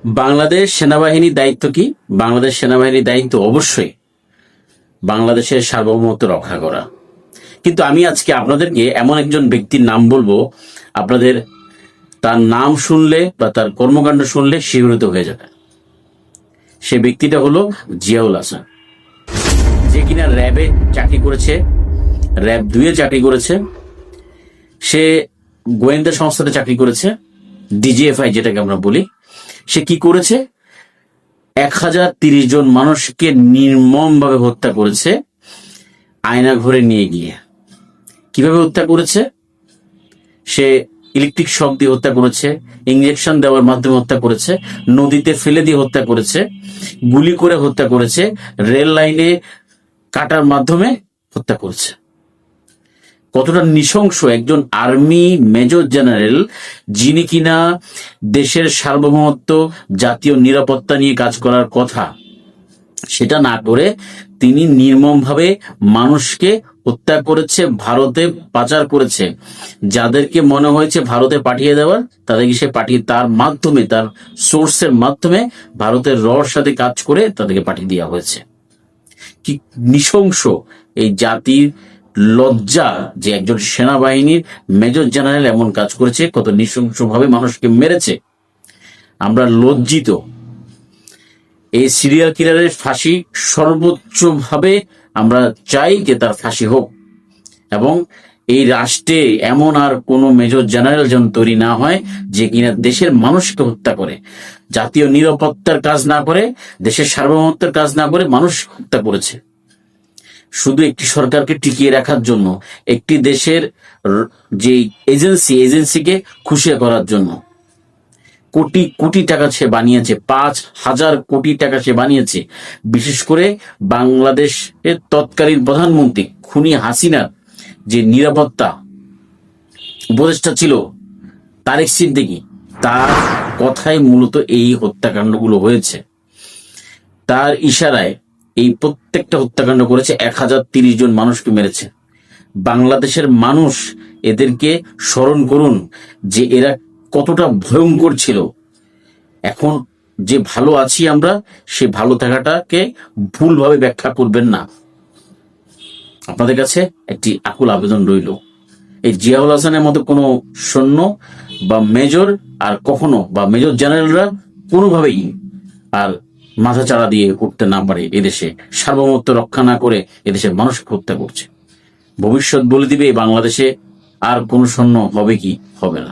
বাংলাদেশ সেনাবাহিনীর দায়িত্ব কি? বাংলাদেশ সেনাবাহিনীর দায়িত্ব অবশ্যই বাংলাদেশের সার্বভৌমত্ব রক্ষা করা। কিন্তু আমি আজকে আপনাদেরকে এমন একজন ব্যক্তির নাম বলবো, আপনাদের তার নাম শুনলে বা তার কর্মকাণ্ড শুনলে শিহরিত হয়ে যাবে। সে ব্যক্তিটা হলো জিয়াউল হাসান, যে কিনা র্যাবে চাকরি করেছে, র্যাব 2-এ চাকরি করেছে, সে গোয়েন্দা সংস্থাতে চাকরি করেছে, ডিজিএফআই যেটাকে আমরা বলি। সে কি করেছে? 1030 জন মানুষকে নির্মমভাবে হত্যা করেছে আয়না ঘরে নিয়ে গিয়ে। কিভাবে হত্যা করেছে? সে ইলেকট্রিক শক দিয়ে হত্যা করেছে, ইঞ্জেকশন দেওয়ার মাধ্যমে হত্যা করেছে, নদীতে ফেলে দিয়ে হত্যা করেছে, গুলি করে হত্যা করেছে, রেল লাইনে কাটার মাধ্যমে হত্যা করেছে। কতটা নৃশংস একজন আর্মি মেজর জেনারেল, যিনি কিনা দেশের সার্বভৌমত্ব, জাতীয় নিরাপত্তা নিয়ে কাজ করার কথা, সেটা না করে তিনি নির্মমভাবে মানুষকে হত্যা করেছে, ভারতে পাচার করেছে। যাদেরকে মনে হয়েছে ভারতে পাঠিয়ে দেওয়ার, তাদেরকে সে পাঠিয়ে তার মাধ্যমে, তার সোর্সের মাধ্যমে ভারতের রর সাথে কাজ করে তাদেরকে পাঠিয়ে দেওয়া হয়েছে। কি নৃশংস! এই জাতির লজ্জা যে একজন সেনাবাহিনীর মেজর জেনারেল এমন কাজ করেছে, কত নৃশংসভাবে মানুষকে মেরেছে। আমরা লজ্জিত। এই সিরিয়াল কিলারের ফাঁসি সর্বোচ্চভাবে আমরা চাই যে তার ফাঁসি হোক, এবং এই রাষ্ট্রে এমন আর কোনো মেজর জেনারেল যেন তৈরি না হয় যে কিনা দেশের মানুষকে হত্যা করে, জাতীয় নিরাপত্তার কাজ না করে, দেশের সার্বভৌমত্বের কাজ না করে মানুষ হত্যা করেছে শুধু একটি সরকারকে টিকিয়ে রাখার জন্য, একটি দেশের যে এজেন্সিকে খুশি করার জন্য। কোটি কোটি টাকা সে বানিয়েছে, 5000 কোটি টাকা সে বানিয়েছে। বিশেষ করে বাংলাদেশের তৎকালীন প্রধানমন্ত্রী খুনি হাসিনার যে নিরাপত্তা উপদেষ্টা ছিল তারেক সিদ্দিকী, তার কথাই মূলত এই হত্যাকাণ্ডগুলো হয়েছে। তার ইশারায় এই প্রত্যেকটা হত্যাকাণ্ড করেছে, 1030 জন মানুষকে মেরেছে। বাংলাদেশের মানুষ এদেরকে স্মরণ করুন যে এরা কতটা ভয়ঙ্কর ছিল। এখন যে ভালো আছি আমরা, সে ভালো থাকাটাকে ভুলভাবে ব্যাখ্যা করবেন না। আপনাদের কাছে একটি আকুল আবেদন রইল, এই জিয়াউল হাসানের মতো কোনো সৈন্য বা মেজর আর কখনো, বা মেজর জেনারেলরা কোনোভাবেই আর মাথা চাড়া দিয়ে উঠতে না পারে। এদেশে সার্বভৌমত্ব রক্ষা না করে এদেশের মানুষকে হত্যা করছে। ভবিষ্যৎ বলে দিবে বাংলাদেশে আর কোন সৈন্য হবে কি হবে না।